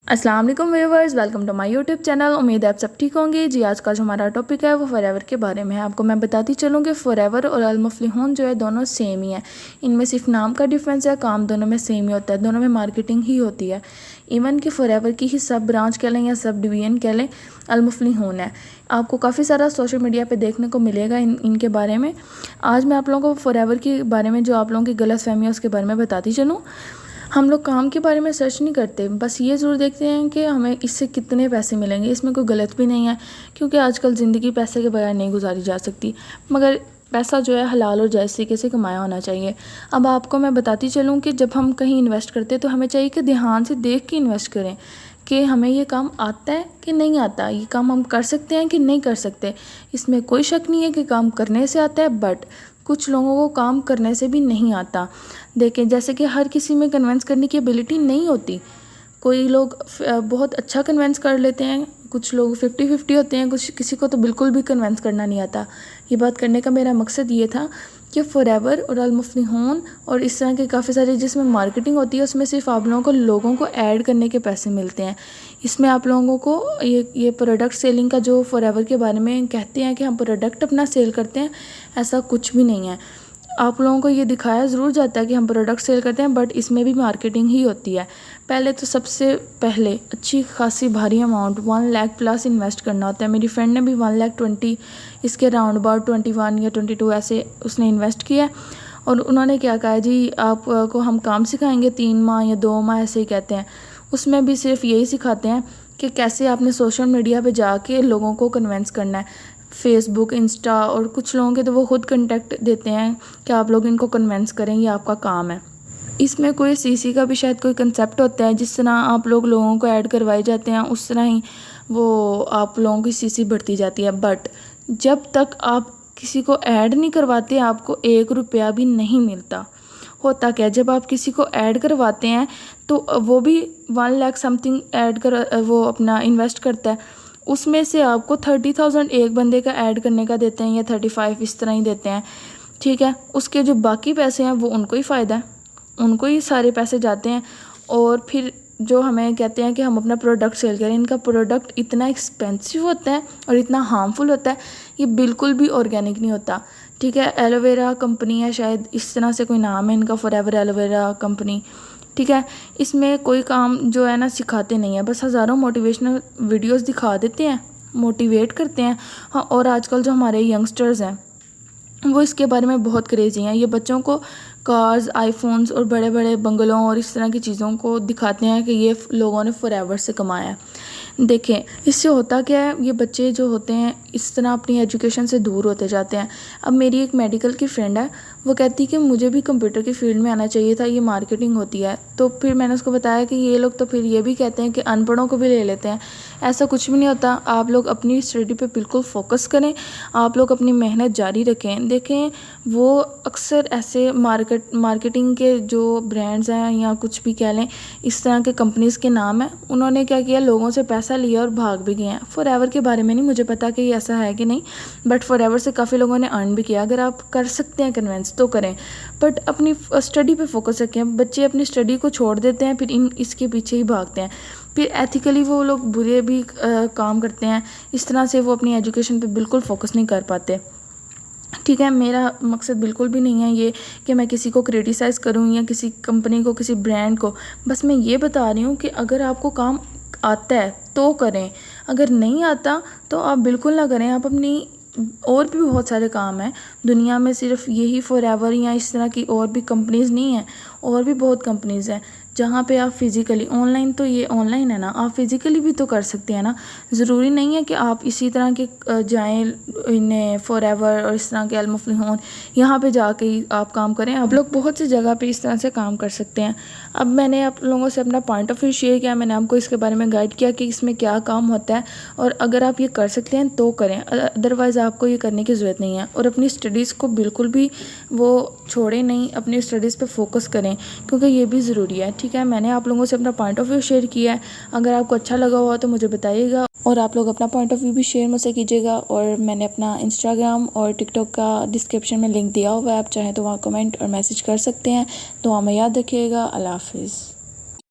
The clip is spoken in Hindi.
अस्सलाम वालेकुम viewers, welcome to my YouTube channel. उम्मीद है आप सब ठीक होंगे जी। आज का जो हमारा टॉपिक है वो फॉरएवर के बारे में है। आपको मैं बताती चलूँ कि फॉरएवर और अल मुफ्लिहून जो है दोनों सेम ही है। इनमें सिर्फ नाम का डिफरेंस है, काम दोनों में सेम ही होता है, दोनों में मार्केटिंग ही होती है। इवन कि फॉरएवर की ही सब ब्रांच कह लें या सब डिवीजन कह लें अल मुफ्लिहून है। आपको काफ़ी सारा सोशल मीडिया पर देखने को मिलेगा इनके बारे में। आज मैं आप लोगों को फॉरएवर के बारे में जो आप लोगों की गलतफहमी है उसके बारे में बताती चलूँ। हम लोग काम के बारे में सर्च नहीं करते, बस ये ज़रूर देखते हैं कि हमें इससे कितने पैसे मिलेंगे। इसमें कोई गलत भी नहीं है, क्योंकि आजकल ज़िंदगी पैसे के बगैर नहीं गुजारी जा सकती। मगर पैसा जो है हलाल और जायज़ तरीके से कमाया होना चाहिए। अब आपको मैं बताती चलूँ कि जब हम कहीं इन्वेस्ट करते हैं तो हमें चाहिए कि ध्यान से देख के इन्वेस्ट करें कि हमें ये काम आता है कि नहीं आता, ये काम हम कर सकते हैं कि नहीं कर सकते। इसमें कोई शक नहीं है कि काम करने से आता है, बट कुछ लोगों को काम करने से भी नहीं आता। देखें, जैसे कि हर किसी में कन्विंस करने की एबिलिटी नहीं होती। कोई लोग बहुत अच्छा कन्विंस कर लेते हैं, कुछ लोग 50-50 होते हैं, कुछ किसी को तो बिल्कुल भी कन्विंस करना नहीं आता। ये बात करने का मेरा मकसद ये था कि फॉरएवर और अल मुफ्लिहून और इस तरह के काफ़ी सारे जिसमें मार्केटिंग होती है उसमें सिर्फ आप लोगों को ऐड करने के पैसे मिलते हैं। इसमें आप लोगों को ये प्रोडक्ट सेलिंग का जो फॉरएवर के बारे में कहते हैं कि हम प्रोडक्ट अपना सेल करते हैं, ऐसा कुछ भी नहीं है। आप लोगों को ये दिखाया ज़रूर जाता है कि हम प्रोडक्ट सेल करते हैं, बट इसमें भी मार्केटिंग ही होती है। पहले तो सबसे पहले अच्छी खासी भारी अमाउंट 1 लाख प्लस इन्वेस्ट करना होता है। मेरी फ्रेंड ने भी 1,20,000 इसके राउंड अबाउट 21 या 22 ऐसे उसने इन्वेस्ट किया। और उन्होंने क्या कहा, जी आपको हम काम सिखाएंगे 3 माह या 2 माह ऐसे ही कहते हैं। उसमें भी सिर्फ यही सिखाते हैं कि कैसे आपने सोशल मीडिया पे जाके लोगों को कन्विंस करना है। फेसबुक, इंस्टा और कुछ लोगों के तो वो खुद कंटेक्ट देते हैं कि आप लोग इनको कन्विंस करें, ये आपका काम है। इसमें कोई सीसी का भी शायद कोई कंसेप्ट होता है, जिस तरह आप लोगों को ऐड करवाए जाते हैं उस तरह ही वो आप लोगों की सीसी बढ़ती जाती है। बट जब तक आप किसी को ऐड नहीं करवाते आपको 1 रुपया भी नहीं मिलता। होता क्या, जब आप किसी को ऐड करवाते हैं तो वो भी 1 लाख समथिंग ऐड कर वो अपना इन्वेस्ट करता है। उसमें से आपको 30,000 एक बंदे का ऐड करने का देते हैं या 35 इस तरह ही देते हैं, ठीक है। उसके जो बाकी पैसे हैं वो उनको ही फ़ायदा है, उनको ही सारे पैसे जाते हैं। और फिर जो हमें कहते हैं कि हम अपना प्रोडक्ट सेल करें, इनका प्रोडक्ट इतना एक्सपेंसिव होता है और इतना हार्मफुल होता है, ये बिल्कुल भी ऑर्गेनिक नहीं होता, ठीक है। एलोवेरा कंपनी है, शायद इस तरह से कोई नाम है इनका, फॉरएवर एलोवेरा कंपनी, ठीक है। इसमें कोई काम जो है ना सिखाते नहीं है, बस हज़ारों मोटिवेशनल वीडियोस दिखा देते हैं, मोटिवेट करते हैं। हाँ, और आजकल जो हमारे यंगस्टर्स हैं वो इसके बारे में बहुत क्रेजी हैं। ये बच्चों को कार्स, आईफोन्स और बड़े बड़े बंगलों और इस तरह की चीज़ों को दिखाते हैं कि ये लोगों ने फॉरएवर से कमाया है। देखें, इससे होता क्या है, ये बच्चे जो होते हैं इस तरह अपनी एजुकेशन से दूर होते जाते हैं। अब मेरी एक मेडिकल की फ्रेंड है, वो कहती है कि मुझे भी कंप्यूटर की फील्ड में आना चाहिए था, ये मार्केटिंग होती है। तो फिर मैंने उसको बताया कि ये लोग तो फिर ये भी कहते हैं कि अनपढ़ों को भी ले लेते हैं। ऐसा कुछ भी नहीं होता। आप लोग अपनी स्टडी पे बिल्कुल फोकस करें, आप लोग अपनी मेहनत जारी रखें। देखें, वो अक्सर ऐसे मार्केटिंग के जो ब्रांड्स हैं या कुछ भी कह लें, इस तरह के कंपनीज़ के नाम हैं, उन्होंने क्या किया, लोगों से पैसा लिया और भाग भी गए हैं। फॉरएवर के बारे में नहीं मुझे पता कि ये ऐसा है कि नहीं, बट फॉरएवर से काफ़ी लोगों ने अर्न भी किया। अगर आप कर सकते हैं कन्विंस तो करें, बट अपनी स्टडी पे फोकस रखें। बच्चे अपनी स्टडी को छोड़ देते हैं, फिर इसके पीछे ही भागते हैं। फिर एथिकली वो लोग बुरे भी काम करते हैं। इस तरह से वो अपनी एजुकेशन पे बिल्कुल फोकस नहीं कर पाते, ठीक है। मेरा मकसद बिल्कुल भी नहीं है ये कि मैं किसी को क्रिटिसाइज़ करूं या किसी कंपनी को, किसी ब्रांड को। बस मैं ये बता रही हूँ कि अगर आपको काम आता है तो करें, अगर नहीं आता तो आप बिल्कुल ना करें। आप अपनी और भी बहुत सारे काम हैं दुनिया में, सिर्फ यही फॉरएवर या इस तरह की और भी कंपनीज़ नहीं हैं। और भी बहुत कंपनीज़ हैं जहाँ पे आप फिज़िकली, ऑनलाइन तो ये ऑनलाइन है ना, आप फिज़िकली भी तो कर सकते हैं ना। ज़रूरी नहीं है कि आप इसी तरह के जाएँ इन्हें फॉरएवर और इस तरह के अल मुफ्लिहून यहाँ पे जाके ही आप काम करें। आप लोग बहुत सी जगह पे इस तरह से काम कर सकते हैं। अब मैंने आप लोगों से अपना पॉइंट ऑफ व्यू शेयर किया, मैंने आपको इसके बारे में गाइड किया कि इसमें क्या काम होता है, और अगर आप ये कर सकते हैं तो करें, अदरवाइज़ आपको ये करने की ज़रूरत नहीं है। और अपनी स्टडीज़ को बिल्कुल भी वो छोड़ें नहीं, अपनी स्टडीज़ पे फोकस करें, क्योंकि ये भी ज़रूरी है, ठीक है। मैंने आप लोगों से अपना पॉइंट ऑफ व्यू शेयर किया है। अगर आपको अच्छा लगा हुआ तो मुझे बताइएगा, और आप लोग अपना पॉइंट ऑफ व्यू भी शेयर मुझसे कीजिएगा। और मैंने अपना इंस्टाग्राम और टिकटॉक का डिस्क्रिप्शन में लिंक दिया हुआ है, आप चाहें तो वहाँ कमेंट और मैसेज कर सकते हैं। दुआ में याद रखिएगा। अल्लाह हाफिज़।